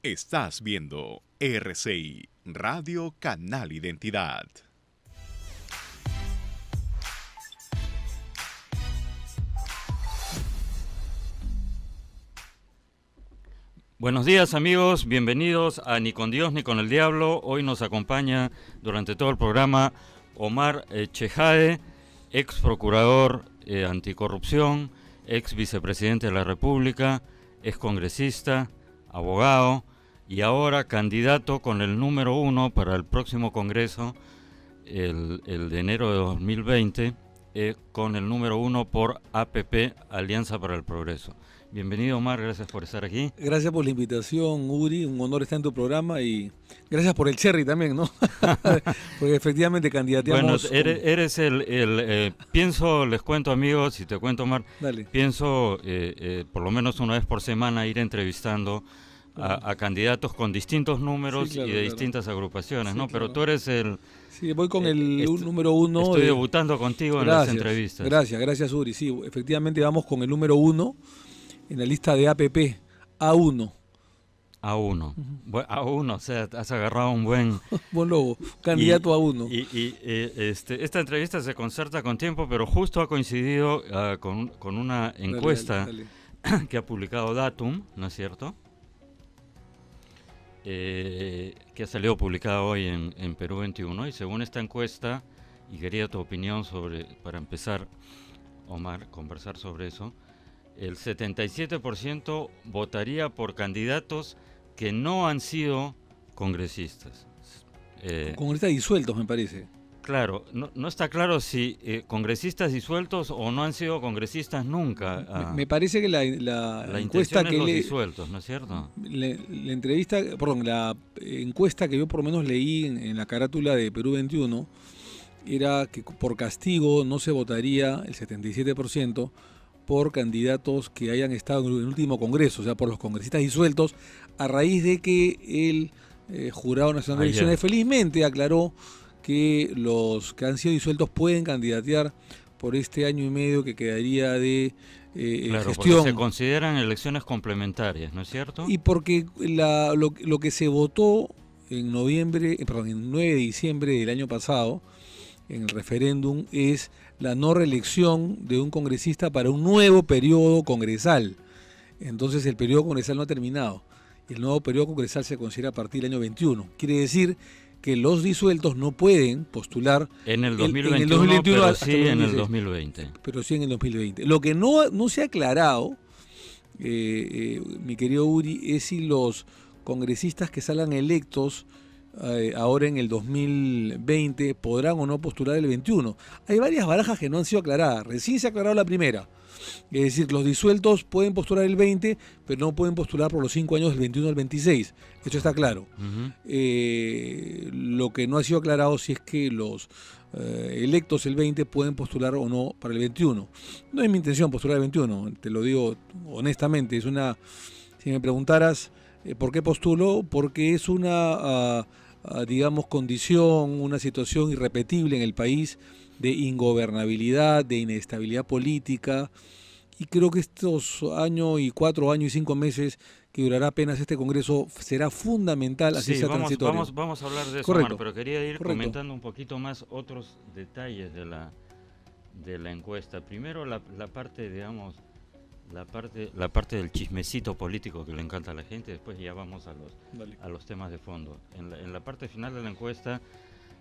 Estás viendo RCI, Radio Canal Identidad. Buenos días amigos, bienvenidos a Ni con Dios ni con el Diablo. Hoy nos acompaña durante todo el programa Omar Chejade, ex procurador anticorrupción, ex vicepresidente de la República, ex congresista, abogado y ahora candidato con el número 1 para el próximo Congreso, el de enero de 2020, con el número 1 por APP, Alianza para el Progreso. Bienvenido Omar, gracias por estar aquí. Gracias por la invitación, Uri, un honor estar en tu programa y gracias por el cherry también, ¿no? Porque efectivamente candidateamos... Bueno, eres pienso, les cuento amigos, y te cuento Omar, Dale. pienso por lo menos una vez por semana ir entrevistando a candidatos con distintos números, Sí, claro, y de claro. distintas agrupaciones, Sí, ¿no? claro. Pero tú eres el... Sí, voy con el número 1. Estoy debutando contigo en las entrevistas. Gracias, Uri. Sí, efectivamente vamos con el número 1 en la lista de APP, A1. A1. A1, o sea, has agarrado un buen... Buen logo, candidato A1. Esta entrevista se concerta con tiempo, pero justo ha coincidido con una encuesta Dale. que ha publicado Datum, ¿no es cierto? Que ha salido publicada hoy en Perú 21, y según esta encuesta, y quería tu opinión para empezar, Omar, conversar sobre eso, el 77% votaría por candidatos que no han sido congresistas. Congresistas disueltos, me parece. Claro, no está claro si congresistas disueltos o no han sido congresistas nunca. Me parece que la encuesta intención es que los le... disueltos, ¿no es cierto? La encuesta que yo por lo menos leí en la carátula de Perú 21 era que por castigo no se votaría el 77% por candidatos que hayan estado en el último congreso, o sea, por los congresistas disueltos, a raíz de que el Jurado Nacional de Elecciones felizmente aclaró que los que han sido disueltos pueden candidatear por este año y medio que quedaría de claro, gestión. Porque se consideran elecciones complementarias, ¿no es cierto? Y porque lo que se votó en el 9 de diciembre del año pasado, en el referéndum, es la no reelección de un congresista para un nuevo periodo congresal. Entonces el periodo congresal no ha terminado. El nuevo periodo congresal se considera a partir del año 21. Quiere decir que los disueltos no pueden postular en el 2021, en el 2021 pero sí en el 2020. Pero sí en el 2020. Lo que no se ha aclarado, mi querido Uri, es si los congresistas que salgan electos ahora en el 2020 podrán o no postular el 21. Hay varias barajas que no han sido aclaradas. Recién se ha aclarado la primera. Es decir, los disueltos pueden postular el 20, pero no pueden postular por los 5 años del 21 al 26. Esto está claro. Lo que no ha sido aclarado si es que los electos el 20 pueden postular o no para el 21. No es mi intención postular el 21, te lo digo honestamente. Si me preguntaras por qué postulo, porque es una digamos, condición, una situación irrepetible en el país de ingobernabilidad, de inestabilidad política, y creo que estos 4 años y 5 meses que durará apenas este Congreso será fundamental, así sea transitorio. Vamos a hablar de eso, Correcto. Omar, pero quería ir Correcto. comentando un poquito más otros detalles de la encuesta. Primero la parte, digamos, la parte del chismecito político que le encanta a la gente. Después ya vamos a los temas de fondo. En la parte final de la encuesta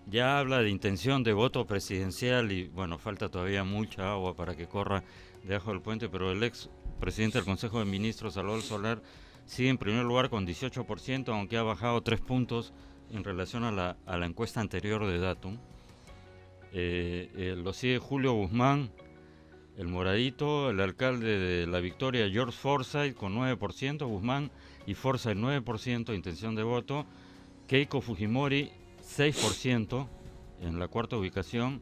ya habla de intención de voto presidencial y bueno, falta todavía mucha agua para que corra debajo del puente, pero el ex presidente del Consejo de Ministros, Salvador Solar, sigue en primer lugar con 18%, aunque ha bajado 3 puntos en relación a la encuesta anterior de Datum. Lo sigue Julio Guzmán, el moradito, el alcalde de La Victoria, George Forsyth, con 9%, Guzmán y Forsyth 9%, intención de voto. Keiko Fujimori, 6% en la cuarta ubicación,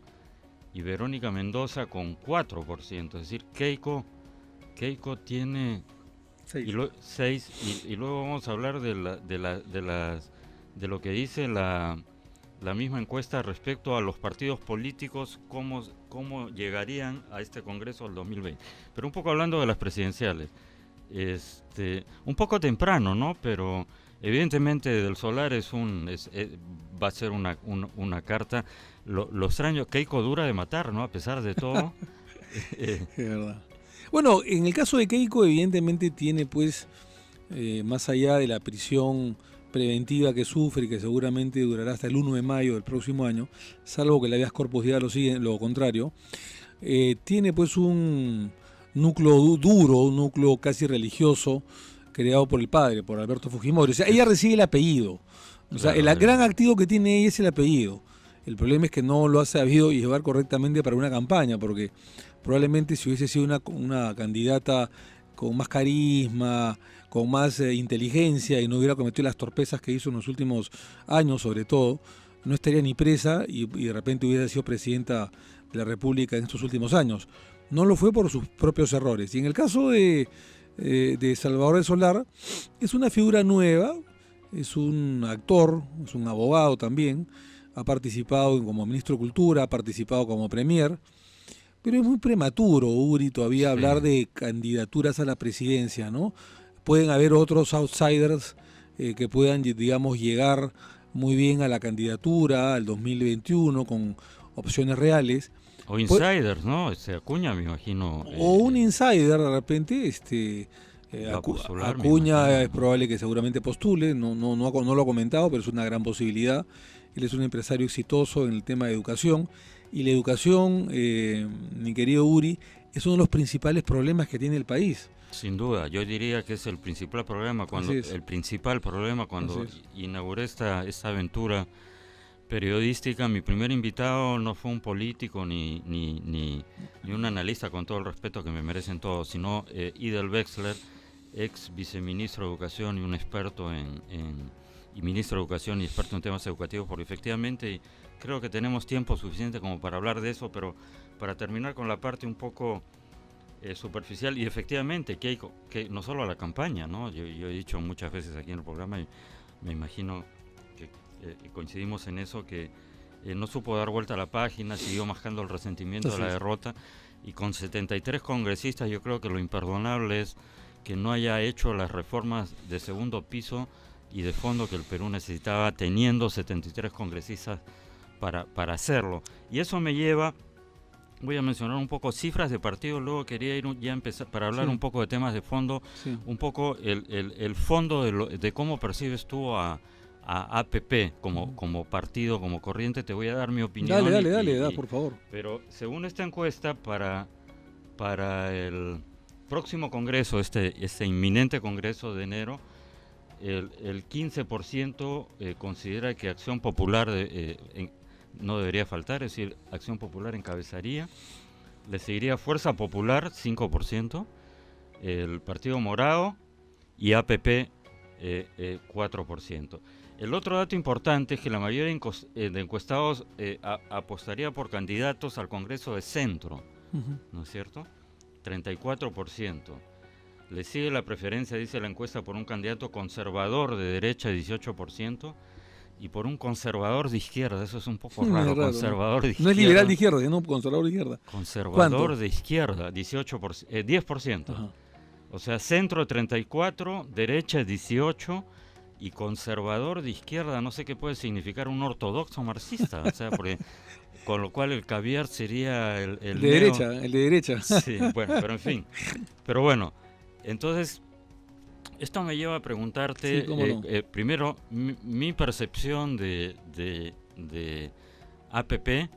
y Verónica Mendoza con 4%. Es decir, Keiko tiene 6, y luego vamos a hablar de lo que dice la misma encuesta respecto a los partidos políticos, cómo llegarían a este Congreso al 2020. Pero un poco hablando de las presidenciales. un poco temprano, ¿no? Pero evidentemente del solar va a ser una carta. Lo extraño, Keiko dura de matar, ¿no? A pesar de todo. Es verdad. Bueno, en el caso de Keiko, evidentemente tiene, pues, más allá de la prisión preventiva que sufre y que seguramente durará hasta el 1 de mayo del próximo año, salvo que el habeas corpus diga lo contrario, tiene pues un núcleo duro, un núcleo casi religioso, creado por el padre, por Alberto Fujimori. O sea, ella recibe el apellido. O sea, el gran activo que tiene ella es el apellido. El problema es que no lo ha sabido llevar correctamente para una campaña, porque probablemente si hubiese sido una candidata con más carisma, con más inteligencia y no hubiera cometido las torpezas que hizo en los últimos años, sobre todo, no estaría ni presa y de repente hubiera sido presidenta de la República en estos últimos años. No lo fue por sus propios errores. Y en el caso de Salvador del Solar, es una figura nueva, es un actor, es un abogado también, ha participado como ministro de Cultura, ha participado como premier, pero es muy prematuro, Uri, todavía hablar de candidaturas a la presidencia, ¿no? Pueden haber otros outsiders que puedan, digamos, llegar muy bien a la candidatura al 2021 con opciones reales. O insiders, ¿no? Acuña, me imagino. O un insider, de repente, Acuña es probable que seguramente postule, no lo ha comentado, pero es una gran posibilidad. Él es un empresario exitoso en el tema de educación. Y la educación, mi querido Uri, es uno de los principales problemas que tiene el país. Sin duda, yo diría que es el principal problema cuando inauguré esta aventura periodística. Mi primer invitado no fue un político ni un analista, con todo el respeto que me merecen todos, sino Idel Wexler, ex viceministro de Educación y un experto y ministro de Educación y experto en temas educativos, porque efectivamente creo que tenemos tiempo suficiente como para hablar de eso, pero para terminar con la parte un poco superficial, y efectivamente que no solo la campaña, ¿no? Yo he dicho muchas veces aquí en el programa, y me imagino que coincidimos en eso, que no supo dar vuelta a la página, siguió mascando el resentimiento de la derrota, y con 73 congresistas yo creo que lo imperdonable es que no haya hecho las reformas de segundo piso y de fondo que el Perú necesitaba, teniendo 73 congresistas para hacerlo. Y eso me lleva, voy a mencionar un poco cifras de partido, luego quería ir ya empezar para hablar un poco de temas de fondo, un poco el fondo de cómo percibes tú a APP como partido, como corriente. Te voy a dar mi opinión. Dale, por favor. Pero según esta encuesta, para el próximo congreso, este inminente congreso de enero, el 15% considera que Acción Popular no debería faltar, es decir, Acción Popular encabezaría. Le seguiría Fuerza Popular, 5%, el Partido Morado y APP, 4%. El otro dato importante es que la mayoría de encuestados apostaría por candidatos al Congreso de Centro, ¿no es cierto? 34%. Le sigue la preferencia, dice la encuesta, por un candidato conservador de derecha, 18%, y por un conservador de izquierda. Eso es un poco raro, conservador de izquierda. No es liberal de izquierda, sino conservador de izquierda. Conservador de izquierda, 10%. Ajá. O sea, centro 34%, derecha 18%, y conservador de izquierda, no sé qué puede significar, un ortodoxo marxista, o sea, porque con lo cual el caviar sería el de derecha. Sí, bueno, pero en fin. Pero bueno, entonces, esto me lleva a preguntarte, primero, mi percepción de APP,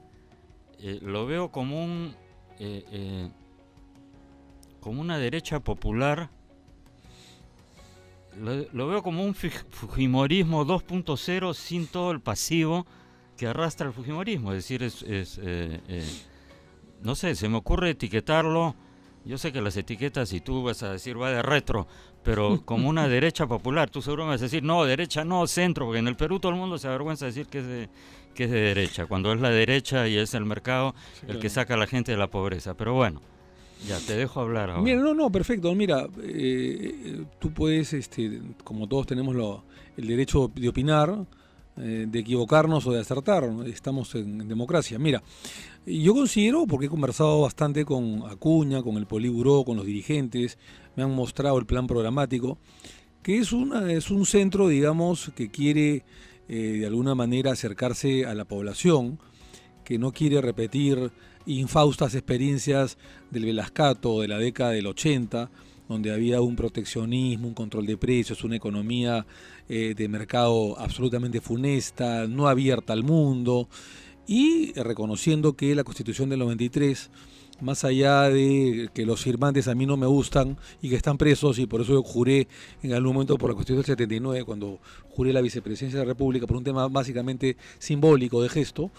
lo veo como como una derecha popular. Lo veo como un fujimorismo 2.0 sin todo el pasivo que arrastra el fujimorismo. Es decir, no sé, se me ocurre etiquetarlo. Yo sé que las etiquetas, si tú vas a decir va de retro, pero como una derecha popular. Tú seguro me vas a decir, no, derecha no, centro, porque en el Perú todo el mundo se avergüenza de decir que es de derecha, cuando es la derecha y es el mercado el que saca a la gente de la pobreza. Pero bueno, ya, te dejo hablar ahora. Mira, perfecto. Mira, tú puedes, como todos tenemos el derecho de opinar, de equivocarnos o de acertar. Estamos en democracia. Mira, yo considero, porque he conversado bastante con Acuña, con el Politburó, con los dirigentes, me han mostrado el plan programático, que es un centro, digamos, que quiere de alguna manera acercarse a la población, que no quiere repetir infaustas experiencias del Velascato de la década del 80, donde había un proteccionismo, un control de precios, una economía de mercado absolutamente funesta, no abierta al mundo, y reconociendo que la Constitución del 93, más allá de que los firmantes a mí no me gustan y que están presos, y por eso yo juré en algún momento por la Constitución del 79, cuando juré la vicepresidencia de la República, por un tema básicamente simbólico de gesto,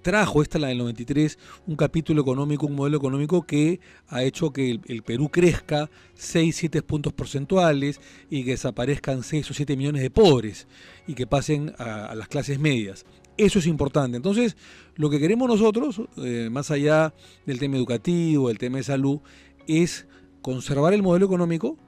trajo la del 93, un capítulo económico, un modelo económico que ha hecho que el Perú crezca 6-7 puntos porcentuales y que desaparezcan 6 o 7 millones de pobres y que pasen a las clases medias. Eso es importante. Entonces, lo que queremos nosotros, más allá del tema educativo, del tema de salud, es conservar el modelo económico,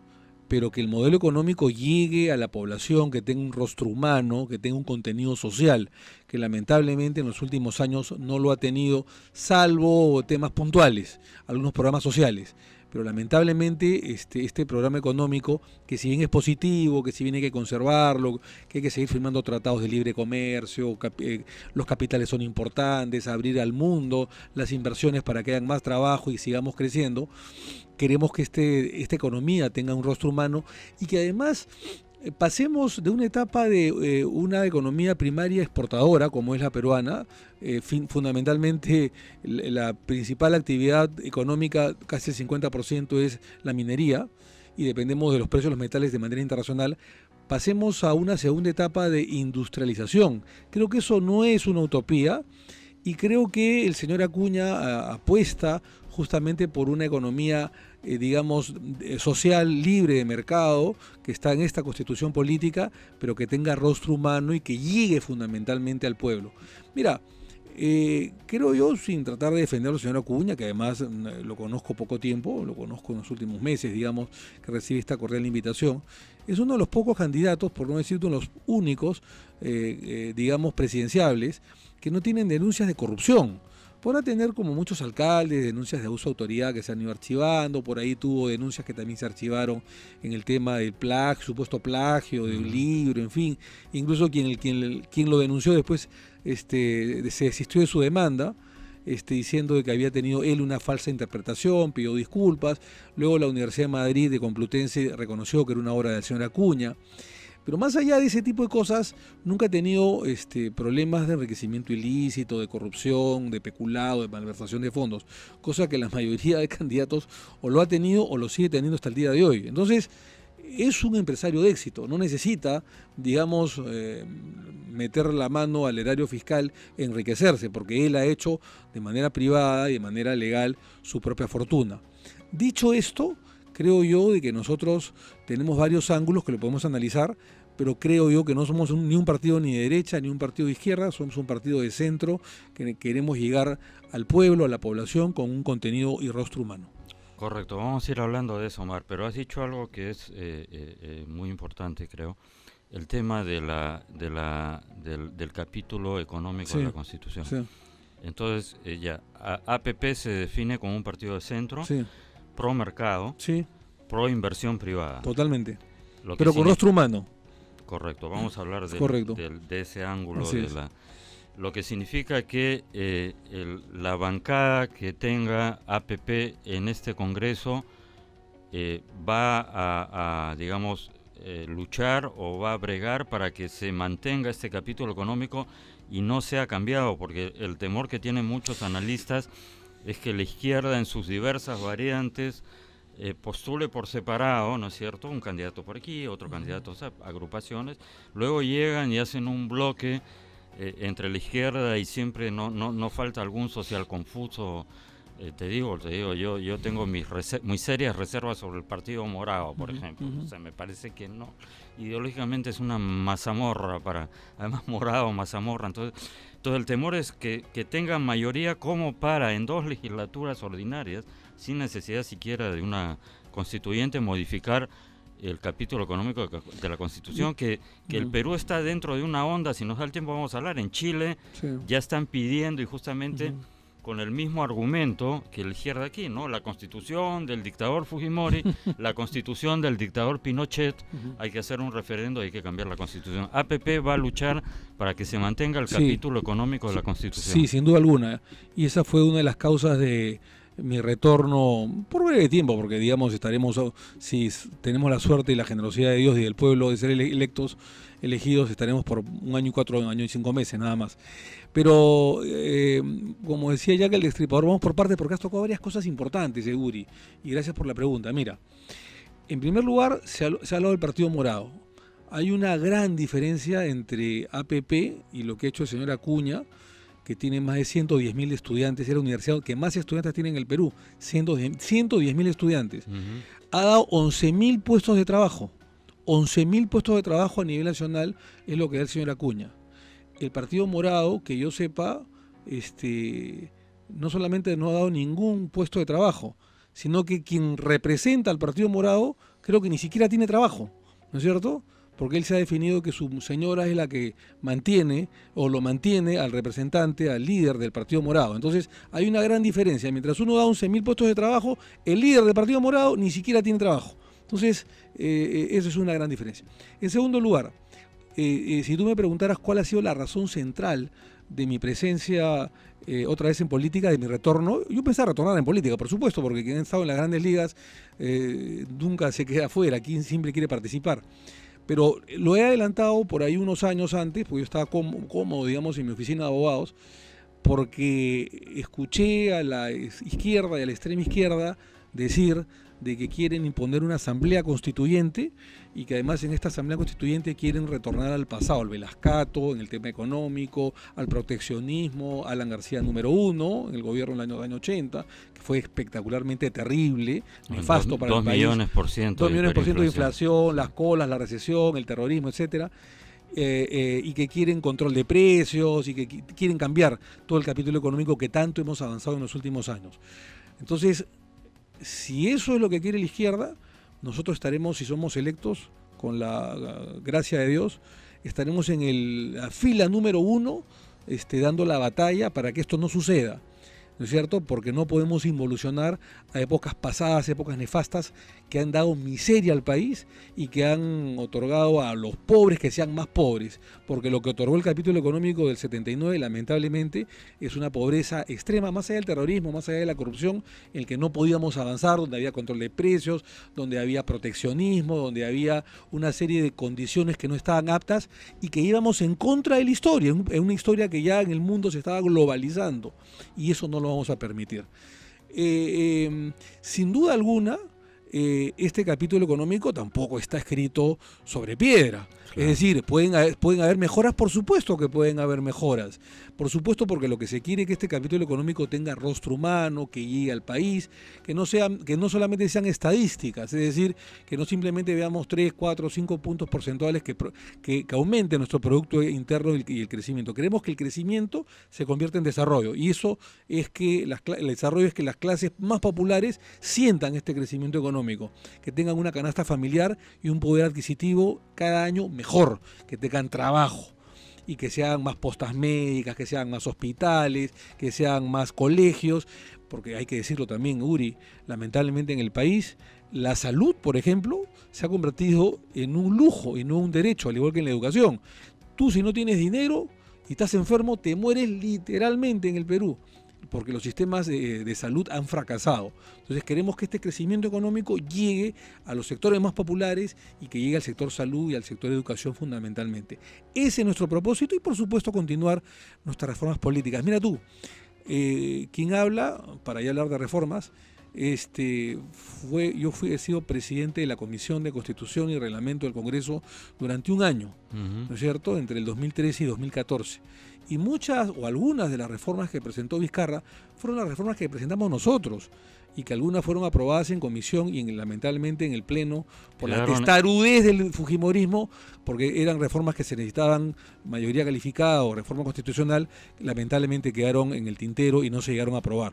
pero que el modelo económico llegue a la población, que tenga un rostro humano, que tenga un contenido social, que lamentablemente en los últimos años no lo ha tenido, salvo temas puntuales, algunos programas sociales. Pero lamentablemente este programa económico, que si bien es positivo, que si bien hay que conservarlo, que hay que seguir firmando tratados de libre comercio, los capitales son importantes, abrir al mundo las inversiones para que hayan más trabajo y sigamos creciendo, queremos que esta economía tenga un rostro humano y que además pasemos de una etapa de una economía primaria exportadora, como es la peruana, fundamentalmente la principal actividad económica, casi el 50% es la minería, y dependemos de los precios de los metales de manera internacional, pasemos a una segunda etapa de industrialización. Creo que eso no es una utopía, y creo que el señor Acuña apuesta justamente por una economía social, libre de mercado, que está en esta constitución política, pero que tenga rostro humano y que llegue fundamentalmente al pueblo. Mira, creo yo, sin tratar de defender al señor Acuña, que además lo conozco poco tiempo, lo conozco en los últimos meses, digamos, que recibe esta cordial invitación, es uno de los pocos candidatos, por no decir uno de los únicos, presidenciables, que no tienen denuncias de corrupción. Podrá tener, como muchos alcaldes, denuncias de abuso de autoridad que se han ido archivando, por ahí tuvo denuncias que también se archivaron en el tema del plagio, supuesto plagio de un libro, en fin, incluso quien lo denunció después se desistió de su demanda, diciendo de que había tenido él una falsa interpretación, pidió disculpas, luego la Universidad de Madrid de Complutense reconoció que era una obra del señor Acuña. Pero más allá de ese tipo de cosas, nunca ha tenido problemas de enriquecimiento ilícito, de corrupción, de peculado, de malversación de fondos, cosa que la mayoría de candidatos o lo ha tenido o lo sigue teniendo hasta el día de hoy. Entonces, es un empresario de éxito, no necesita, meter la mano al erario fiscal, enriquecerse, porque él ha hecho de manera privada y de manera legal su propia fortuna. Dicho esto, creo yo de que nosotros tenemos varios ángulos que lo podemos analizar, pero creo yo que no somos ni un partido ni de derecha ni un partido de izquierda, somos un partido de centro que queremos llegar al pueblo, a la población, con un contenido y rostro humano. Correcto, vamos a ir hablando de eso, Omar, pero has dicho algo que es muy importante, creo, el tema del capítulo económico de la Constitución. Sí. Entonces, APP se define como un partido de centro, pro mercado, pro inversión privada. Totalmente. Pero con rostro humano. Correcto, vamos a hablar de ese ángulo. Lo que significa que la bancada que tenga APP en este Congreso va a luchar o va a bregar para que se mantenga este capítulo económico y no sea cambiado, porque el temor que tienen muchos analistas es que la izquierda en sus diversas variantes postule por separado, ¿no es cierto?, un candidato por aquí, otro candidato, o sea, agrupaciones, luego llegan y hacen un bloque entre la izquierda y siempre no falta algún social confuso. Te digo, yo tengo muy serias reservas sobre el Partido Morado, por ejemplo. O sea, me parece que no, ideológicamente es una mazamorra, además morado, mazamorra. Entonces el temor es que tengan mayoría como para en 2 legislaturas ordinarias, sin necesidad siquiera de una constituyente, modificar el capítulo económico de la Constitución, que el Perú está dentro de una onda, si nos da el tiempo vamos a hablar, en Chile ya están pidiendo, y justamente con el mismo argumento que la izquierda aquí, ¿no? La Constitución del dictador Fujimori, la Constitución del dictador Pinochet, hay que hacer un referendo, hay que cambiar la Constitución. APP va a luchar para que se mantenga el capítulo económico de la Constitución. Sí, sin duda alguna, y esa fue una de las causas de mi retorno por breve tiempo, porque digamos estaremos, si tenemos la suerte y la generosidad de Dios y del pueblo de ser elegidos, estaremos por 1 año y 4 años y 5 meses nada más. Pero como decía ya que el Destripador, vamos por partes porque has tocado varias cosas importantes, Uri, y gracias por la pregunta. Mira, en primer lugar se ha hablado del Partido Morado. Hay una gran diferencia entre APP y lo que ha hecho el señor Acuña, que tiene más de 110.000 estudiantes, es la universidad que más estudiantes tiene en el Perú, 110.000 estudiantes. Ha dado 11.000 puestos de trabajo. 11.000 puestos de trabajo a nivel nacional es lo que da el señor Acuña. El Partido Morado, que yo sepa, no solamente no ha dado ningún puesto de trabajo, sino que quien representa al Partido Morado creo que ni siquiera tiene trabajo, ¿no es cierto? Porque él se ha definido que su señora es la que mantiene o lo mantiene al representante, al líder del Partido Morado. Entonces hay una gran diferencia. Mientras uno da 11.000 puestos de trabajo, el líder del Partido Morado ni siquiera tiene trabajo. Entonces eso es una gran diferencia. En segundo lugar, si tú me preguntaras cuál ha sido la razón central de mi presencia otra vez en política, de mi retorno, yo pensaba retornar en política, por supuesto, porque quien ha estado en las grandes ligas nunca se queda afuera, quien siempre quiere participar. Pero lo he adelantado por ahí unos años antes, porque yo estaba cómodo, digamos, en mi oficina de abogados, porque escuché a la izquierda y a la extrema izquierda decir de que quieren imponer una asamblea constituyente y que además en esta asamblea constituyente quieren retornar al pasado, al Velascato, en el tema económico, al proteccionismo, Alan García número 1, en el gobierno del año 80, que fue espectacularmente terrible, nefasto para el país. 2 millones por ciento de inflación, las colas, la recesión, el terrorismo, etcétera. Y que quieren control de precios y que quieren cambiar todo el capítulo económico que tanto hemos avanzado en los últimos años. Entonces, si eso es lo que quiere la izquierda, nosotros estaremos, si somos electos, con la gracia de Dios, estaremos en la fila número 1, dando la batalla para que esto no suceda, ¿no es cierto? Porque no podemos involucionar a épocas pasadas, épocas nefastas, que han dado miseria al país y que han otorgado a los pobres que sean más pobres, porque lo que otorgó el capítulo económico del 79, lamentablemente, es una pobreza extrema, más allá del terrorismo, más allá de la corrupción, en el que no podíamos avanzar, donde había control de precios, donde había proteccionismo, donde había una serie de condiciones que no estaban aptas y que íbamos en contra de la historia, en una historia que ya en el mundo se estaba globalizando, y eso no lo vamos a permitir. Sin duda alguna, este capítulo económico tampoco está escrito sobre piedra. Claro. Es decir, pueden haber mejoras, por supuesto que pueden haber mejoras. Por supuesto, porque lo que se quiere es que este capítulo económico tenga rostro humano, que llegue al país, que no solamente sean estadísticas, es decir, que no simplemente veamos 3, 4, 5 puntos porcentuales que aumente nuestro Producto Interno y el crecimiento. Queremos que el crecimiento se convierta en desarrollo, y eso es que el desarrollo es que las clases más populares sientan este crecimiento económico, que tengan una canasta familiar y un poder adquisitivo cada año mejor, que tengan trabajo y que sean más postas médicas, que sean más hospitales, que sean más colegios, porque hay que decirlo también, Uri, lamentablemente en el país la salud, por ejemplo, se ha convertido en un lujo y no un derecho, al igual que en la educación. Tú, si no tienes dinero y estás enfermo, te mueres literalmente en el Perú, porque los sistemas de salud han fracasado. Entonces queremos que este crecimiento económico llegue a los sectores más populares y que llegue al sector salud y al sector educación fundamentalmente. Ese es nuestro propósito, y por supuesto continuar nuestras reformas políticas. Mira tú, quien habla, para ya hablar de reformas, he sido presidente de la Comisión de Constitución y Reglamento del Congreso durante un año, ¿no es cierto?, entre el 2013 y 2014. Y muchas o algunas de las reformas que presentó Vizcarra fueron las reformas que presentamos nosotros, y que algunas fueron aprobadas en comisión y lamentablemente en el Pleno por la testarudez del fujimorismo, porque eran reformas que se necesitaban mayoría calificada o reforma constitucional, lamentablemente quedaron en el tintero y no se llegaron a aprobar.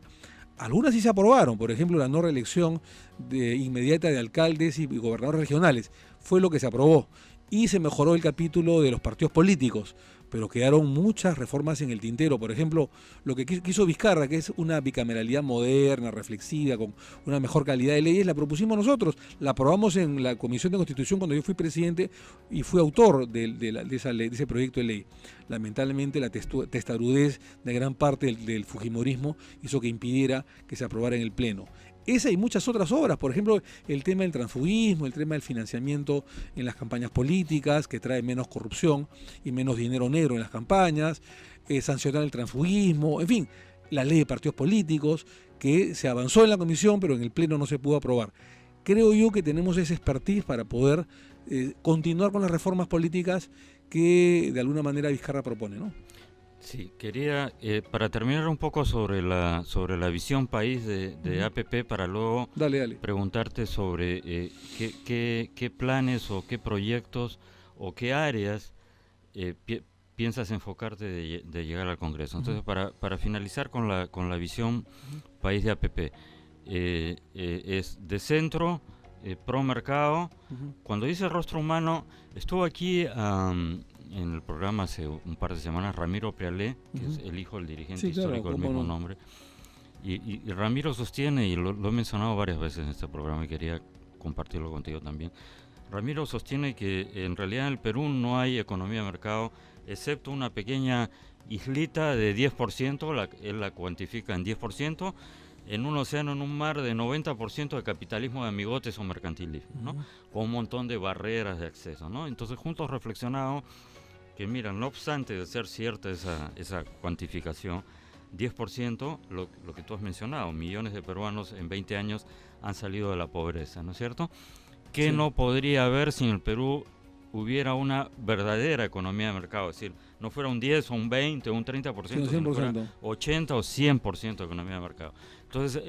Algunas sí se aprobaron, por ejemplo, la no reelección inmediata de alcaldes y gobernadores regionales, fue lo que se aprobó. Y se mejoró el capítulo de los partidos políticos, pero quedaron muchas reformas en el tintero. Por ejemplo, lo que quiso Vizcarra, que es una bicameralidad moderna, reflexiva, con una mejor calidad de leyes, la propusimos nosotros. La aprobamos en la Comisión de Constitución cuando yo fui presidente y fui autor de ese proyecto de ley. Lamentablemente la testarudez de gran parte del fujimorismo hizo que impidiera que se aprobara en el Pleno. Esa y muchas otras obras, por ejemplo, el tema del transfugismo, el tema del financiamiento en las campañas políticas, que trae menos corrupción y menos dinero negro en las campañas, sancionar el transfugismo, en fin, la ley de partidos políticos, que se avanzó en la comisión, pero en el Pleno no se pudo aprobar. Creo yo que tenemos ese expertise para poder continuar con las reformas políticas que de alguna manera Vizcarra propone, ¿no? Sí, quería, para terminar un poco sobre la visión país de APP, para luego preguntarte sobre qué planes o qué proyectos o qué áreas piensas enfocarte de llegar al Congreso. Entonces, para finalizar con la visión país de APP, es de centro, pro mercado. Cuando dice rostro humano, estuvo aquí en el programa hace un par de semanas Ramiro Prealé, que es el hijo del dirigente histórico del mismo nombre, y Ramiro sostiene, y lo he mencionado varias veces en este programa y quería compartirlo contigo también. Ramiro sostiene que en realidad en el Perú no hay economía de mercado, excepto una pequeña islita de 10%, él la cuantifica en 10%, en un océano, en un mar de 90% de capitalismo de amigotes o mercantilismo, ¿no? Con un montón de barreras de acceso, ¿no? Entonces juntos reflexionamos que, mira, no obstante de ser cierta esa cuantificación, 10%, lo que tú has mencionado, millones de peruanos en 20 años han salido de la pobreza, ¿no es cierto? ¿Qué no podría haber si en el Perú hubiera una verdadera economía de mercado? Es decir, no fuera un 10 o un 20 o un 30%, sino fuera 80 o 100% de economía de mercado. Entonces,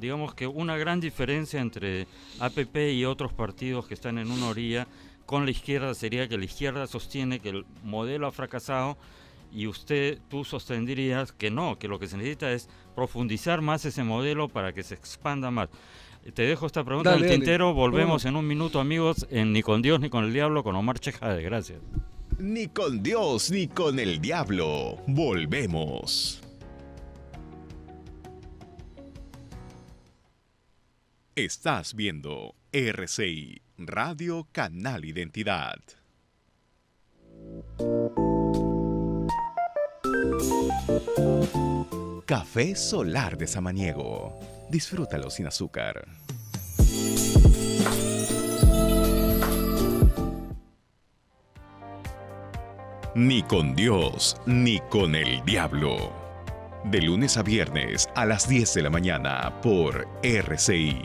digamos que una gran diferencia entre APP y otros partidos que están en una orilla con la izquierda sería que la izquierda sostiene que el modelo ha fracasado y tú sostendrías que no, que lo que se necesita es profundizar más ese modelo para que se expanda más. Te dejo esta pregunta en el tintero, volvemos en un minuto, amigos, en Ni con Dios ni con el Diablo, con Omar Chejade. Gracias. Ni con Dios ni con el Diablo, volvemos. Estás viendo RCI, Radio Canal Identidad. Café Solar de Samaniego. Disfrútalo sin azúcar. Ni con Dios, ni con el Diablo. De lunes a viernes a las 10 de la mañana por RCI.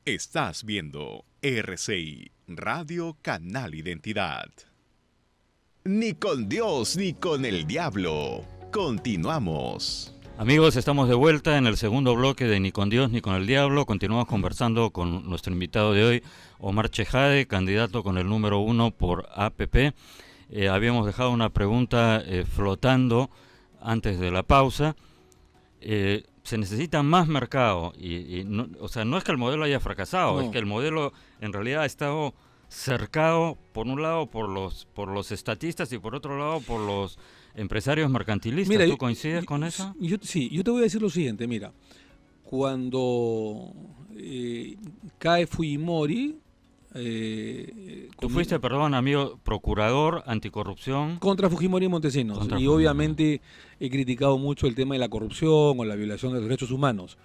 Estás viendo RCI, Radio Canal Identidad. Ni con Dios ni con el Diablo. Continuamos. Amigos, estamos de vuelta en el segundo bloque de Ni con Dios ni con el Diablo. Continuamos conversando con nuestro invitado de hoy, Omar Chejade, candidato con el número 1 por APP. Habíamos dejado una pregunta flotando antes de la pausa. Se necesita más mercado y no, o sea, no es que el modelo haya fracasado, es que el modelo en realidad ha estado cercado por un lado por los estatistas y por otro lado por los empresarios mercantilistas. Mira, ¿tú coincides con eso? Sí, yo te voy a decir lo siguiente, mira, cuando cae Fujimori, tú fuiste, perdón, amigo, procurador anticorrupción contra Fujimori y Montesinos, y obviamente he criticado mucho el tema de la corrupción o la violación de los derechos humanos.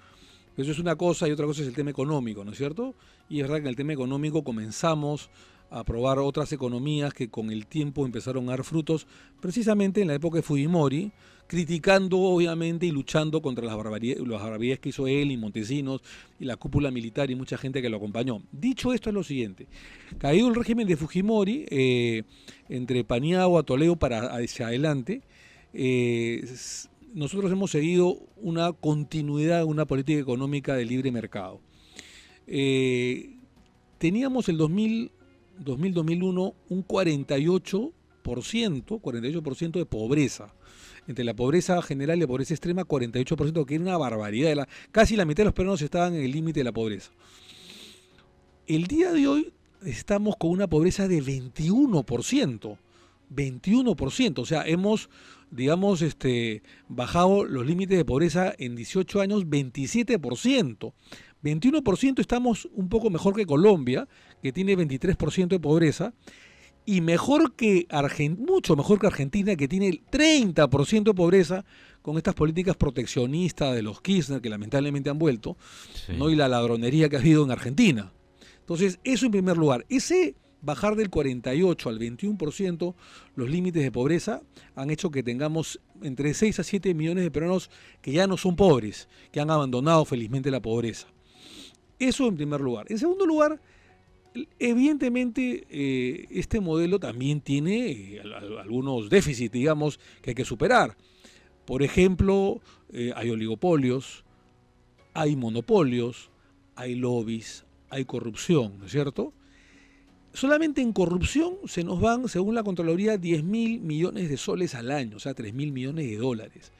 Eso es una cosa y otra cosa es el tema económico, ¿no es cierto? Y es verdad que en el tema económico comenzamos a probar otras economías que con el tiempo empezaron a dar frutos, precisamente en la época de Fujimori, criticando obviamente y luchando contra las barbaridades que hizo él y Montesinos y la cúpula militar y mucha gente que lo acompañó. Dicho esto es lo siguiente, caído el régimen de Fujimori, entre Paniagua, Toledo para hacia adelante, nosotros hemos seguido una continuidad de una política económica de libre mercado. Teníamos el 2000-2001 un 48 48% de pobreza. Entre la pobreza general y la pobreza extrema, 48%, que era una barbaridad. Casi la mitad de los peruanos estaban en el límite de la pobreza. El día de hoy estamos con una pobreza de 21%. 21%, o sea, hemos, digamos, bajado los límites de pobreza en 18 años 27%. 21% estamos un poco mejor que Colombia, que tiene 23% de pobreza, y mejor que mucho mejor que Argentina, que tiene el 30% de pobreza, con estas políticas proteccionistas de los Kirchner, que lamentablemente han vuelto, sí, ¿no? Y la ladronería que ha habido en Argentina. Entonces, eso en primer lugar. Ese bajar del 48 al 21% los límites de pobreza han hecho que tengamos entre 6 a 7 millones de peruanos que ya no son pobres, que han abandonado felizmente la pobreza. Eso en primer lugar. En segundo lugar, evidentemente este modelo también tiene algunos déficits, digamos, que hay que superar. Por ejemplo, hay oligopolios, hay monopolios, hay lobbies, hay corrupción, ¿no es cierto? Solamente en corrupción se nos van, según la Contraloría, 10.000 millones de soles al año, o sea, 3.000 millones de dólares.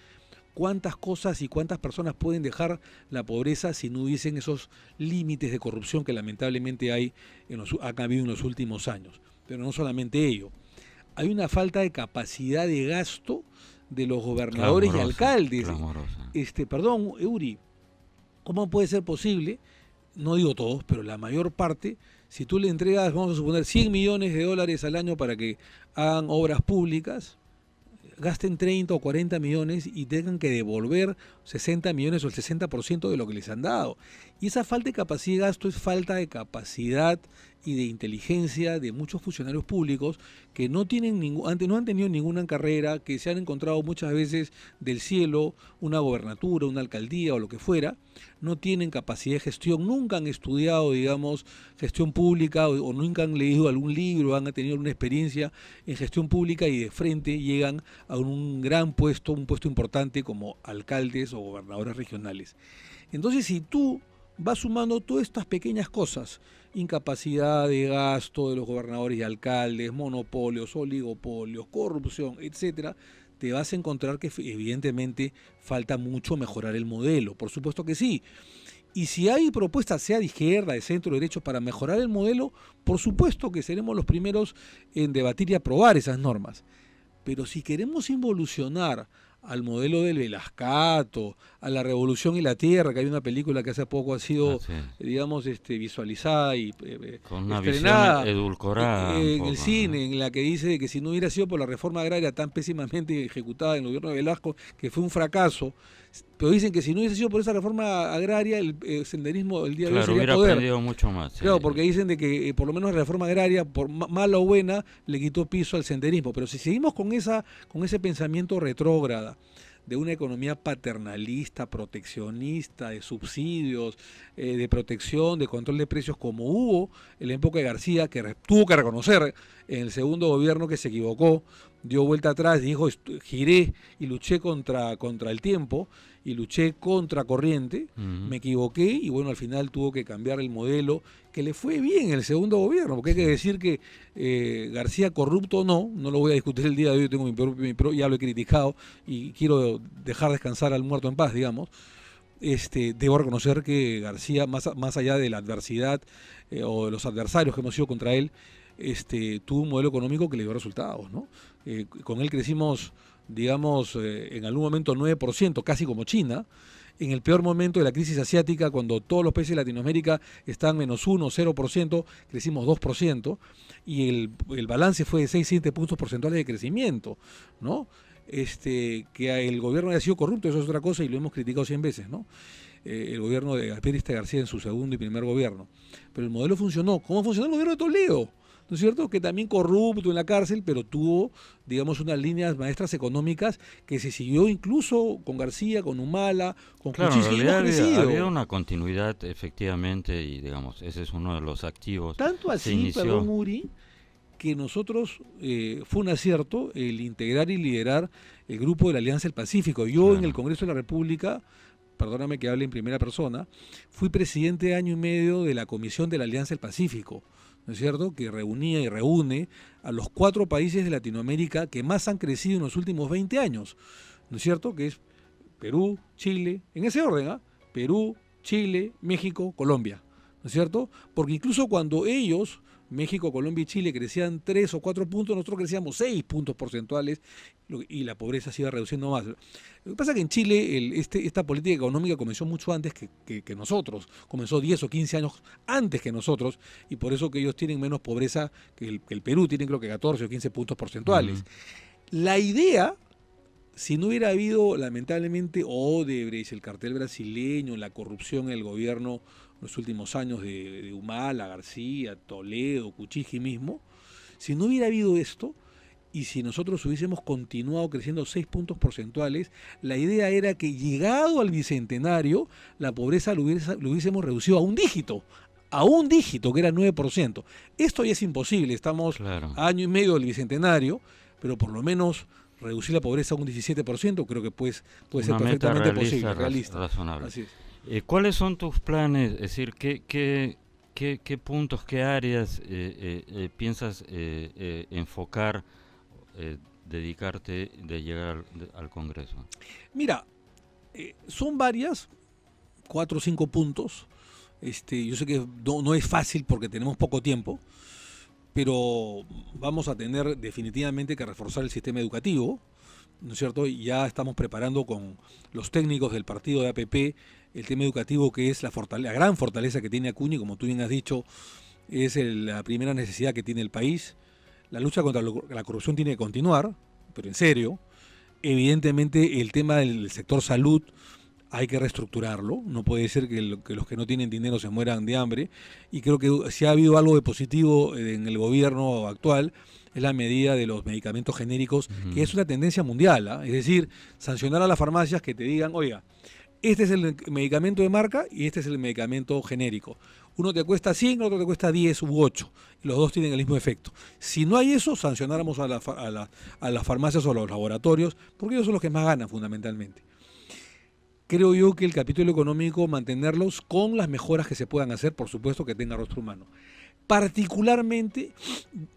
¿Cuántas cosas y cuántas personas pueden dejar la pobreza si no hubiesen esos límites de corrupción que lamentablemente han habido en los últimos años? Pero no solamente ello. Hay una falta de capacidad de gasto de los gobernadores y alcaldes. Perdón, Eury, ¿cómo puede ser posible? No digo todos, pero la mayor parte, si tú le entregas, vamos a suponer, 100 millones de dólares al año para que hagan obras públicas, gasten 30 o 40 millones y tengan que devolver 60 millones o el 60% de lo que les han dado. Y esa falta de capacidad de gasto es falta de capacidad y de inteligencia de muchos funcionarios públicos que no han tenido ninguna carrera, que se han encontrado muchas veces del cielo una gobernatura, una alcaldía o lo que fuera, no tienen capacidad de gestión, nunca han estudiado, digamos, gestión pública o nunca han leído algún libro, han tenido una experiencia en gestión pública y de frente llegan a un gran puesto, un puesto importante como alcaldes o gobernadores regionales. Entonces, si tú vas sumando todas estas pequeñas cosas, incapacidad de gasto de los gobernadores y alcaldes, monopolios, oligopolios, corrupción, etcétera, te vas a encontrar que evidentemente falta mucho mejorar el modelo. Por supuesto que sí. Y si hay propuestas, sea de izquierda, de centro, de derecha, para mejorar el modelo, por supuesto que seremos los primeros en debatir y aprobar esas normas. Pero si queremos involucionar al modelo del Velascato, a la Revolución y la Tierra, que hay una película que hace poco ha sido, digamos, visualizada y con una estrenada visión edulcorada en el cine, en la que dice que si no hubiera sido por la reforma agraria tan pésimamente ejecutada en el gobierno de Velasco, que fue un fracaso, pero dicen que si no hubiese sido por esa reforma agraria, el senderismo el día de hoy sería hubiera poder. aprendido mucho más. Claro, porque dicen de que por lo menos la reforma agraria, por mala o buena, le quitó piso al senderismo. Pero si seguimos con ese pensamiento retrógrada de una economía paternalista, proteccionista, de subsidios, de protección, de control de precios, como hubo en la época de García, que tuvo que reconocer en el segundo gobierno que se equivocó, dio vuelta atrás, dijo, giré y luché contra el tiempo, y luché contra corriente, me equivoqué, y bueno, al final tuvo que cambiar el modelo, que le fue bien en el segundo gobierno, porque hay que decir que García corrupto no lo voy a discutir el día de hoy, tengo ya lo he criticado, y quiero dejar descansar al muerto en paz, digamos. Debo reconocer que García, más allá de la adversidad o de los adversarios que hemos sido contra él, tuvo un modelo económico que le dio resultados, ¿no? Con él crecimos, digamos, en algún momento 9%, casi como China. En el peor momento de la crisis asiática, cuando todos los países de Latinoamérica están menos 1, 0%, crecimos 2%, y el balance fue de 6-7 puntos porcentuales de crecimiento, ¿no? Que el gobierno haya sido corrupto, eso es otra cosa, y lo hemos criticado 100 veces, ¿no? El gobierno de Pérez García en su segundo y primer gobierno. Pero el modelo funcionó. ¿Cómo funcionó el gobierno de Toledo? ¿No es cierto? Que también corrupto en la cárcel, pero tuvo, digamos, unas líneas maestras económicas que se siguió incluso con García, con Humala, con Cuchillo, y hemos crecido. Había una continuidad, efectivamente, y digamos, ese es uno de los activos. Tanto así, perdón, Uri, que nosotros fue un acierto el integrar y liderar el grupo de la Alianza del Pacífico. Yo en el Congreso de la República perdóname que hable en primera persona, fui presidente de año y medio de la Comisión de la Alianza del Pacífico, ¿no es cierto?, que reunía y reúne a los 4 países de Latinoamérica que más han crecido en los últimos 20 años, ¿no es cierto?, que es Perú, Chile, en ese orden, ¿ah? Perú, Chile, México, Colombia, ¿no es cierto? Porque incluso cuando ellos, México, Colombia y Chile, crecían 3 o 4 puntos, nosotros crecíamos 6 puntos porcentuales y la pobreza se iba reduciendo más. Lo que pasa es que en Chile esta política económica comenzó mucho antes que nosotros, comenzó 10 o 15 años antes que nosotros, y por eso que ellos tienen menos pobreza que el Perú, tienen creo que 14 o 15 puntos porcentuales. La idea, si no hubiera habido lamentablemente Odebrecht, el cartel brasileño, la corrupción en el gobierno en los últimos años de Humala, García, Toledo, Kuczynski mismo, si no hubiera habido esto y si nosotros hubiésemos continuado creciendo 6 puntos porcentuales, la idea era que llegado al bicentenario la pobreza lo hubiésemos reducido a un dígito, que era 9%. Esto ya es imposible, estamos a año y medio del bicentenario, pero por lo menos reducir la pobreza a un 17%, creo que puede ser perfectamente posible, realista. Razonable. Así es. ¿Cuáles son tus planes? Es decir, ¿qué puntos, qué áreas piensas enfocar, dedicarte de llegar al Congreso? Mira, son varias, 4 o 5 puntos. Yo sé que no es fácil porque tenemos poco tiempo, pero vamos a tener definitivamente que reforzar el sistema educativo, ¿no es cierto? Y ya estamos preparando con los técnicos del partido de APP el tema educativo, que es la gran fortaleza que tiene Acuña, como tú bien has dicho, es la primera necesidad que tiene el país. La lucha contra la corrupción tiene que continuar, pero en serio. Evidentemente el tema del sector salud hay que reestructurarlo, no puede ser que los que no tienen dinero se mueran de hambre, y creo que si ha habido algo de positivo en el gobierno actual es la medida de los medicamentos genéricos, que es una tendencia mundial, ¿eh? Es decir, sancionar a las farmacias que te digan, oiga, este es el medicamento de marca y este es el medicamento genérico. Uno te cuesta 100, el otro te cuesta 10 u 8, y los dos tienen el mismo efecto. Si no hay eso, sancionáramos a las farmacias o a los laboratorios, porque ellos son los que más ganan fundamentalmente. Creo yo que el capítulo económico, mantenerlos con las mejoras que se puedan hacer, por supuesto que tenga rostro humano. Particularmente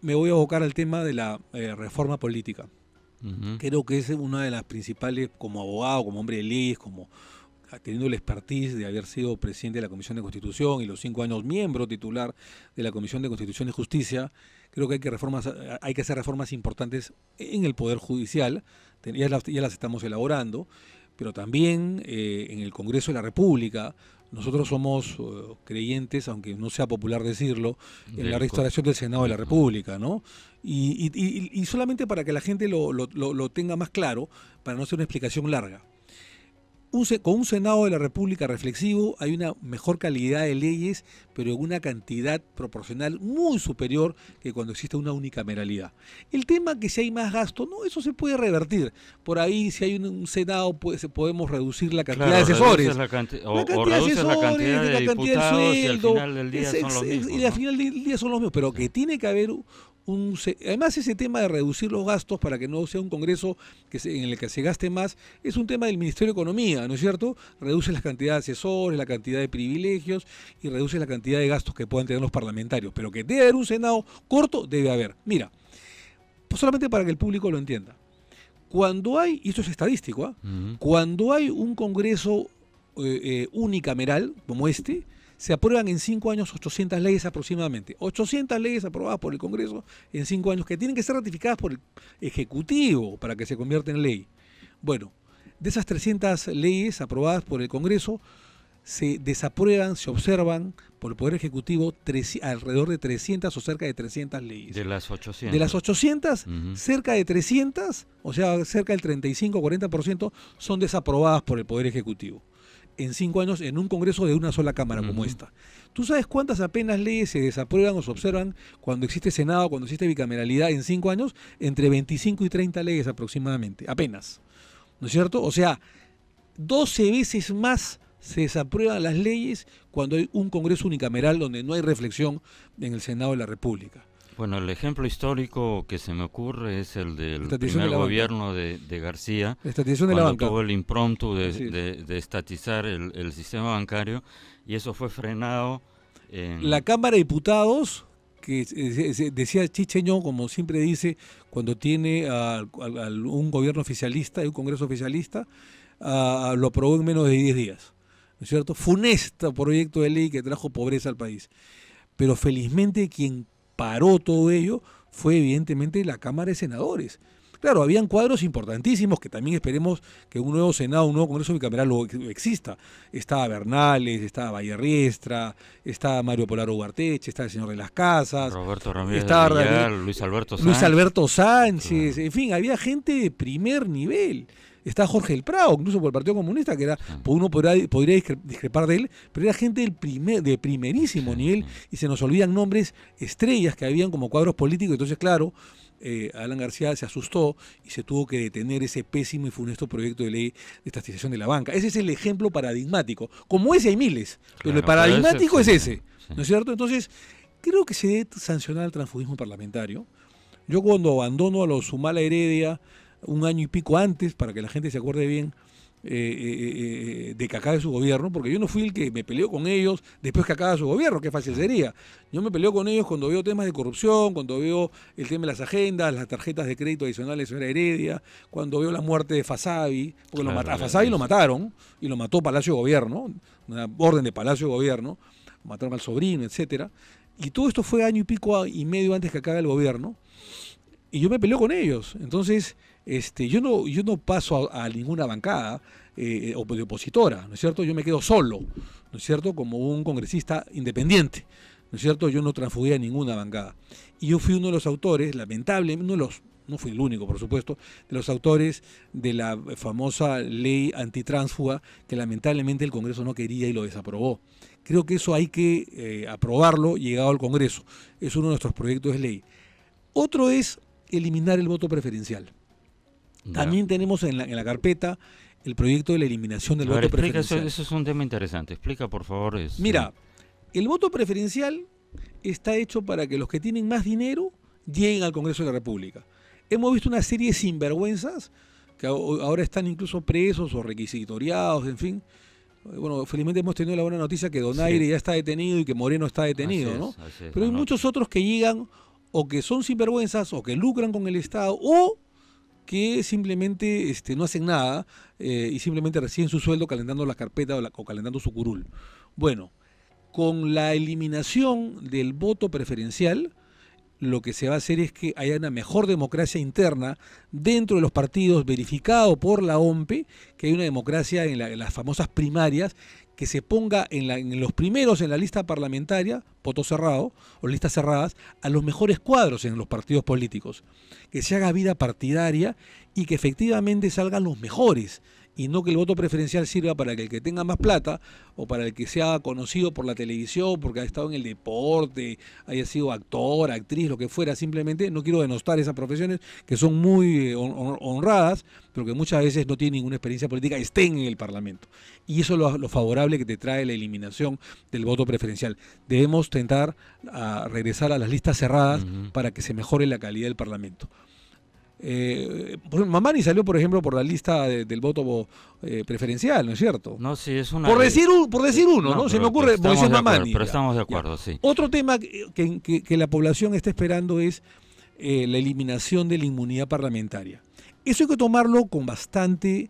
me voy a abocar al tema de la reforma política. Creo que es una de las principales, como abogado, como hombre de leyes, como teniendo el expertise de haber sido presidente de la Comisión de Constitución y los 5 años miembro titular de la Comisión de Constitución y Justicia. Creo que hay que hacer reformas importantes en el Poder Judicial, ya las estamos elaborando, pero también en el Congreso de la República. Nosotros somos creyentes, aunque no sea popular decirlo, en la restauración del Senado de la República, ¿no? Y solamente para que la gente lo tenga más claro, para no hacer una explicación larga. Con un Senado de la República reflexivo hay una mejor calidad de leyes, pero en una cantidad proporcional muy superior que cuando existe una unicameralidad. El tema que si hay más gasto, no, eso se puede revertir. Por ahí, si hay un Senado, podemos reducir la cantidad de asesores. O reduces la cantidad de diputados y al final del día son los mismos. Y al final del día son los mismos, pero que tiene que haber además ese tema de reducir los gastos para que no sea un Congreso en el que se gaste más, es un tema del Ministerio de Economía, ¿no es cierto? Reduce la cantidad de asesores, la cantidad de privilegios y reduce la cantidad de gastos que puedan tener los parlamentarios, pero que debe haber un Senado corto, debe haber. Mira, pues solamente para que el público lo entienda, cuando hay, y esto es estadístico, cuando hay un Congreso unicameral como este, se aprueban en 5 años 800 leyes aproximadamente. 800 leyes aprobadas por el Congreso en 5 años, que tienen que ser ratificadas por el Ejecutivo para que se convierta en ley. Bueno, de esas 300 leyes aprobadas por el Congreso, se desaprueban, se observan por el Poder Ejecutivo alrededor de 300 o cerca de 300 leyes. De las 800. De las 800, cerca de 300, o sea, cerca del 35 o 40% son desaprobadas por el Poder Ejecutivo. En 5 años en un Congreso de una sola Cámara como esta. ¿Tú sabes cuántas apenas leyes se desaprueban o se observan cuando existe Senado, cuando existe bicameralidad en 5 años? Entre 25 y 30 leyes aproximadamente, apenas. ¿No es cierto? O sea, 12 veces más se desaprueban las leyes cuando hay un Congreso unicameral donde no hay reflexión en el Senado de la República. Bueno, el ejemplo histórico que se me ocurre es el del Estatización primer de la gobierno de García, La estatización de la cuando banca. tuvo el impromptu Así es. de estatizar el sistema bancario, y eso fue frenado en... La Cámara de Diputados, que decía Chicheño, como siempre dice, cuando tiene un gobierno oficialista y un congreso oficialista, lo aprobó en menos de 10 días. ¿No es cierto? Funesto proyecto de ley que trajo pobreza al país. Pero felizmente quien paró todo ello fue evidentemente la Cámara de Senadores. Claro, habían cuadros importantísimos que también esperemos que un nuevo Senado, un nuevo Congreso bicameral exista. Estaba Bernales, estaba Vallerriestra, estaba Mario Polaro Ugarteche, estaba el señor de las Casas, Roberto Ramírez estaba del Villar, Luis Alberto Sánchez. Luis Alberto Sánchez, en fin, había gente de primer nivel. Está Jorge del Prado, incluso por el Partido Comunista, que era, uno podría discrepar de él, pero era gente de primerísimo nivel, y se nos olvidan nombres estrellas que habían como cuadros políticos. Entonces, claro, Alan García se asustó y se tuvo que detener ese pésimo y funesto proyecto de ley de estatización de la banca. Ese es el ejemplo paradigmático. Como ese hay miles, pero el paradigmático es ese, ¿no es cierto? Entonces, creo que se debe sancionar el transfugismo parlamentario. Yo cuando abandono a los Humala Heredia un año y pico antes, para que la gente se acuerde bien, de que acabe su gobierno, porque yo no fui el que me peleó con ellos después que acaba su gobierno, qué fácil sería. Yo me peleo con ellos cuando veo temas de corrupción, cuando veo el tema de las agendas, las tarjetas de crédito adicionales de señora Heredia, cuando veo la muerte de Fasabi, porque a Fasabi lo mataron, y lo mató Palacio de Gobierno, una orden de Palacio de Gobierno, mataron al sobrino, etcétera. Y todo esto fue año y pico y medio antes que acabe el gobierno, y yo me peleo con ellos. Entonces, yo no paso a ninguna bancada de opositora, ¿no es cierto? Yo me quedo solo, ¿no es cierto? Como un congresista independiente, ¿no es cierto? Yo no transfugué a ninguna bancada. Y yo fui uno de los autores, lamentablemente, no fui el único, por supuesto, de los autores de la famosa ley antitránsfuga que lamentablemente el Congreso no quería y lo desaprobó. Creo que eso hay que aprobarlo llegado al Congreso. Es uno de nuestros proyectos de ley. Otro es eliminar el voto preferencial. También tenemos en la carpeta el proyecto de la eliminación del voto preferencial. Eso es un tema interesante. Explica, por favor. Mira, el voto preferencial está hecho para que los que tienen más dinero lleguen al Congreso de la República. Hemos visto una serie de sinvergüenzas que ahora están incluso presos o requisitoriados, en fin. Bueno, felizmente hemos tenido la buena noticia que Donaire ya está detenido y que Moreno está detenido, ¿no? Pero hay muchos otros que llegan o que son sinvergüenzas o que lucran con el Estado o que simplemente no hacen nada y simplemente reciben su sueldo calentando la carpeta o calentando su curul. Bueno, con la eliminación del voto preferencial, lo que se va a hacer es que haya una mejor democracia interna dentro de los partidos, verificado por la OMPE, que hay una democracia en las famosas primarias, que se ponga en los primeros en la lista parlamentaria, voto cerrado, o listas cerradas, a los mejores cuadros en los partidos políticos, que se haga vida partidaria y que efectivamente salgan los mejores, y no que el voto preferencial sirva para que el que tenga más plata o para el que sea conocido por la televisión, porque ha estado en el deporte, haya sido actor, actriz, lo que fuera, simplemente, no quiero denostar esas profesiones que son muy honradas, pero que muchas veces no tienen ninguna experiencia política, estén en el Parlamento. Y eso es lo favorable que te trae la eliminación del voto preferencial. Debemos tentar a regresar a las listas cerradas para que se mejore la calidad del Parlamento. Mamani salió, por ejemplo, por la lista del voto preferencial, ¿no es cierto? No, sí, es una... Por decir uno, ¿no? Se me ocurre, Moisés Mamani. Pero estamos de acuerdo, sí. Otro tema que la población está esperando es la eliminación de la inmunidad parlamentaria. Eso hay que tomarlo con bastante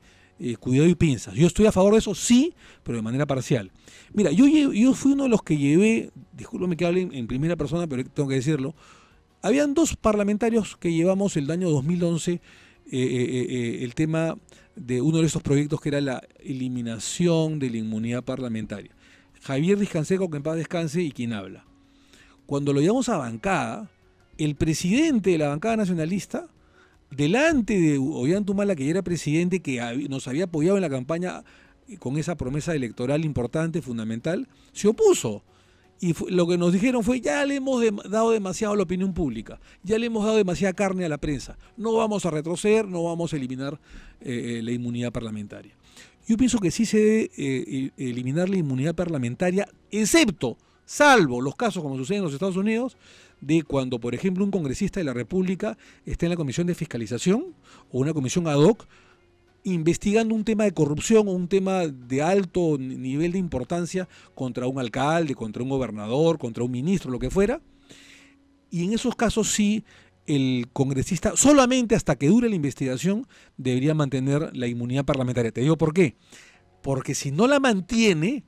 cuidado y pinzas. Yo estoy a favor de eso, sí, pero de manera parcial. Mira, yo fui uno de los que llevé, discúlpame que hable en primera persona, pero tengo que decirlo. Habían dos parlamentarios que llevamos el año 2011 el tema de uno de esos proyectos que era la eliminación de la inmunidad parlamentaria. Javier Discanseco, que en paz descanse, y quien habla. Cuando lo llevamos a bancada, el presidente de la bancada nacionalista, delante de Ollantumala, que ya era presidente, que nos había apoyado en la campaña con esa promesa electoral importante, fundamental, se opuso. Y lo que nos dijeron fue, ya le hemos dado demasiado a la opinión pública, ya le hemos dado demasiada carne a la prensa, no vamos a retroceder, no vamos a eliminar la inmunidad parlamentaria. Yo pienso que sí se debe eliminar la inmunidad parlamentaria, excepto salvo los casos como sucede en los Estados Unidos, de cuando, por ejemplo, un congresista de la República está en la comisión de fiscalización o una comisión ad hoc investigando un tema de corrupción o un tema de alto nivel de importancia contra un alcalde, contra un gobernador, contra un ministro, lo que fuera. Y en esos casos sí, el congresista, solamente hasta que dure la investigación, debería mantener la inmunidad parlamentaria. Te digo por qué. Porque si no la mantiene,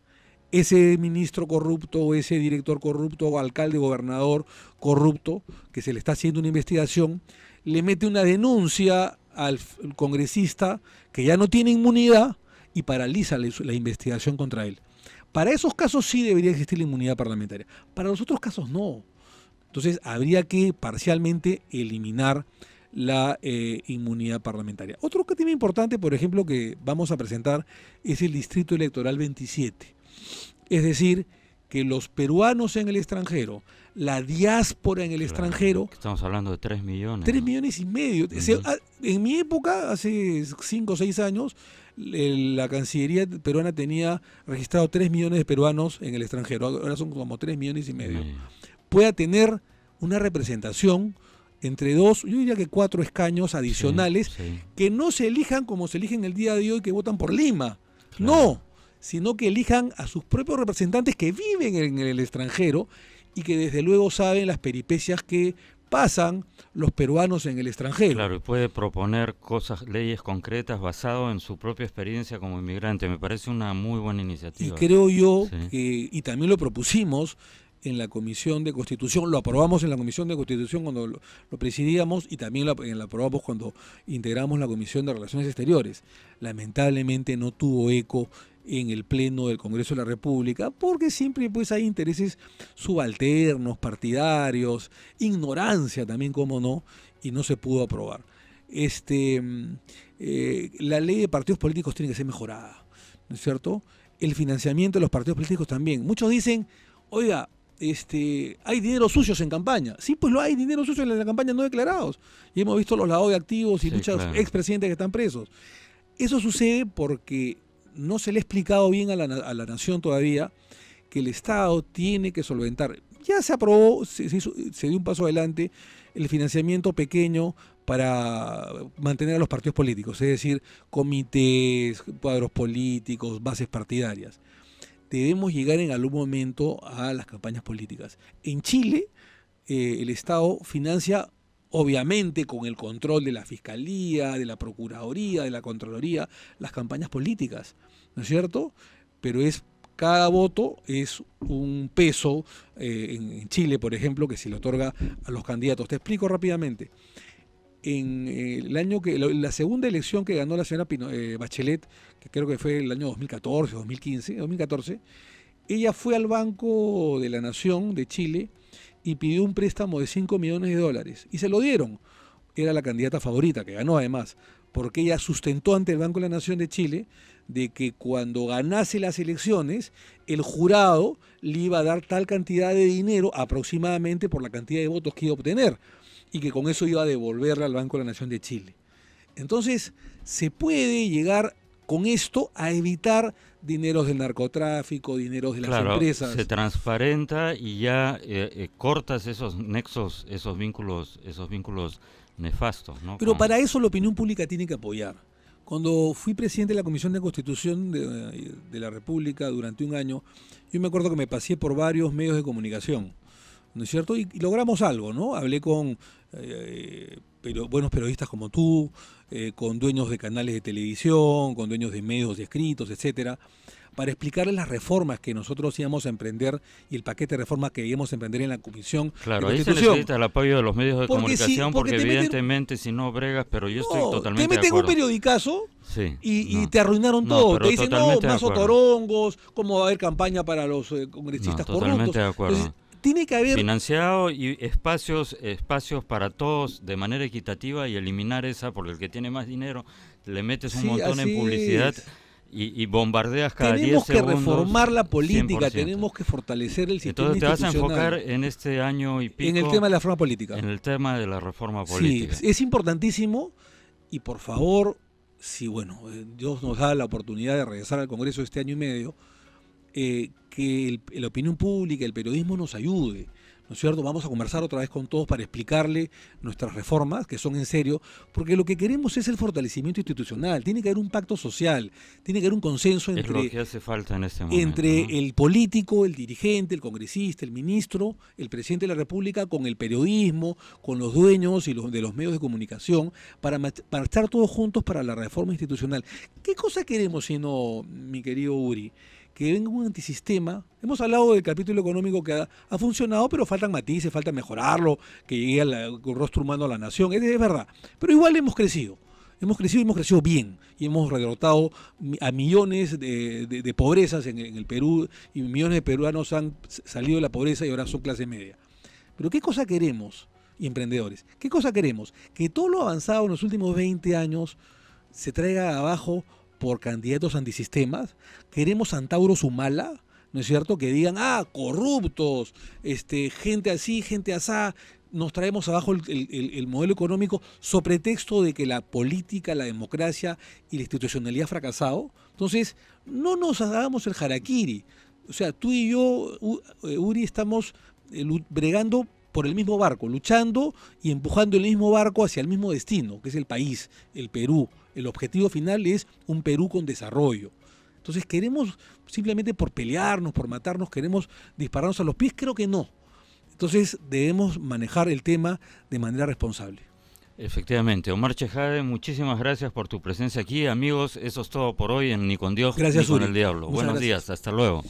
ese ministro corrupto o ese director corrupto o alcalde, gobernador corrupto, que se le está haciendo una investigación, le mete una denuncia al congresista que ya no tiene inmunidad y paraliza la investigación contra él. Para esos casos sí debería existir la inmunidad parlamentaria. Para los otros casos no. Entonces habría que parcialmente eliminar la inmunidad parlamentaria. Otro tema importante, por ejemplo, que vamos a presentar es el Distrito Electoral 27. Es decir, que los peruanos en el extranjero, la diáspora en el extranjero... Estamos hablando de 3 millones. 3 millones y medio. En mi época, hace 5 o 6 años, la Cancillería peruana tenía registrado 3 millones de peruanos en el extranjero. Ahora son como 3 millones y medio. Pueda tener una representación entre 2, yo diría que 4 escaños adicionales, que no se elijan como se eligen el día de hoy, que votan por Lima. No, sino que elijan a sus propios representantes que viven en el extranjero y que desde luego saben las peripecias que pasan los peruanos en el extranjero. Claro, y puede proponer leyes concretas basado en su propia experiencia como inmigrante. Me parece una muy buena iniciativa. Y creo yo que, y también lo propusimos en la Comisión de Constitución, lo aprobamos en la Comisión de Constitución cuando lo presidíamos y también lo aprobamos cuando integramos la Comisión de Relaciones Exteriores. Lamentablemente no tuvo eco en el Pleno del Congreso de la República, porque siempre pues hay intereses subalternos, partidarios, ignorancia también, como no, y no se pudo aprobar. La ley de partidos políticos tiene que ser mejorada, ¿no es cierto? El financiamiento de los partidos políticos también. Muchos dicen, oiga, hay dinero sucios en campaña. Sí, pues lo hay, dinero sucio en la campaña no declarados. Y hemos visto los lavados de activos y muchos expresidentes que están presos. Eso sucede porque no se le ha explicado bien a la nación todavía que el Estado tiene que solventar. Ya se aprobó, se dio un paso adelante, el financiamiento pequeño para mantener a los partidos políticos, es decir, comités, cuadros políticos, bases partidarias. Debemos llegar en algún momento a las campañas políticas. En Chile, el Estado financia, obviamente con el control de la Fiscalía, de la Procuraduría, de la Contraloría, las campañas políticas, ¿no es cierto? Pero cada voto es un peso en Chile, por ejemplo, que se le otorga a los candidatos. Te explico rápidamente. En el año la segunda elección que ganó la señora Bachelet, que creo que fue el año 2014, 2014, ella fue al Banco de la Nación de Chile y pidió un préstamo de $5 millones y se lo dieron. Era la candidata favorita, que ganó además, porque ella sustentó ante el Banco de la Nación de Chile de que cuando ganase las elecciones, el jurado le iba a dar tal cantidad de dinero aproximadamente por la cantidad de votos que iba a obtener, y que con eso iba a devolverle al Banco de la Nación de Chile. Entonces, se puede llegar con esto a evitar dineros del narcotráfico, dineros de las empresas. Se transparenta y ya cortas esos nexos, esos vínculos nefastos, ¿no? Pero para eso la opinión pública tiene que apoyar. Cuando fui presidente de la Comisión de Constitución de la República durante un año, yo me acuerdo que me pasé por varios medios de comunicación, ¿no es cierto? Y logramos algo, ¿no? Hablé con buenos periodistas como tú, con dueños de canales de televisión, con dueños de medios escritos, etcétera, para explicarles las reformas que nosotros íbamos a emprender y el paquete de reformas que íbamos a emprender en la Comisión de Constitución. Ahí se necesita el apoyo de los medios de comunicación, porque evidentemente si no bregas, pero yo estoy totalmente de acuerdo. Te meten un periodicazo y te arruinaron todo. Te dicen, más otorongos, cómo va a haber campaña para los congresistas corruptos. Totalmente de acuerdo. Entonces, tiene que haber financiado y espacios para todos de manera equitativa, y eliminar esa, porque el que tiene más dinero le metes un montón en publicidad y bombardeas cada 10 segundos. Tenemos que reformar la política, 100%. Tenemos que fortalecer el sistema institucional. Entonces te vas a enfocar en este año y pico en el tema de la reforma política. En el tema de la reforma política. Sí, es importantísimo, y por favor, si Dios nos da la oportunidad de regresar al Congreso este año y medio, que la opinión pública, el periodismo nos ayude, ¿no es cierto? Vamos a conversar otra vez con todos para explicarle nuestras reformas, que son en serio, porque lo que queremos es el fortalecimiento institucional. Tiene que haber un pacto social, tiene que haber un consenso Es lo entre, que hace falta en este momento, entre ¿no? el político, el dirigente, el congresista, el ministro, el presidente de la República, con el periodismo, con los dueños y de los medios de comunicación, para marchar todos juntos para la reforma institucional. ¿Qué cosa queremos, sino, mi querido Uri? Que venga un antisistema. Hemos hablado del capítulo económico que ha funcionado, pero faltan matices, falta mejorarlo, que llegue al rostro humano a la nación, es verdad. Pero igual hemos crecido y hemos crecido bien, y hemos derrotado a millones de pobrezas en el Perú, y millones de peruanos han salido de la pobreza y ahora son clase media. Pero ¿qué cosa queremos, y emprendedores? ¿Qué cosa queremos? Que todo lo avanzado en los últimos 20 años se traiga abajo por candidatos antisistemas. Queremos Antauros Humala, ¿no es cierto? Que digan, corruptos, gente así, gente asá. Nos traemos abajo el modelo económico sobre pretexto de que la política, la democracia y la institucionalidad ha fracasado. Entonces, no nos hagamos el harakiri. O sea, tú y yo, Uri, estamos bregando por el mismo barco, luchando y empujando el mismo barco hacia el mismo destino, que es el país, el Perú. El objetivo final es un Perú con desarrollo. Entonces, ¿queremos simplemente por pelearnos, por matarnos, queremos dispararnos a los pies? Creo que no. Entonces, debemos manejar el tema de manera responsable. Efectivamente. Omar Chejade, muchísimas gracias por tu presencia aquí. Amigos, eso es todo por hoy en Ni con Dios, gracias, ni con Uri. el Diablo. Muchas Buenos gracias. días, hasta luego.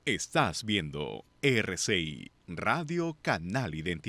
Estás viendo RCI, Radio Canal Identidad.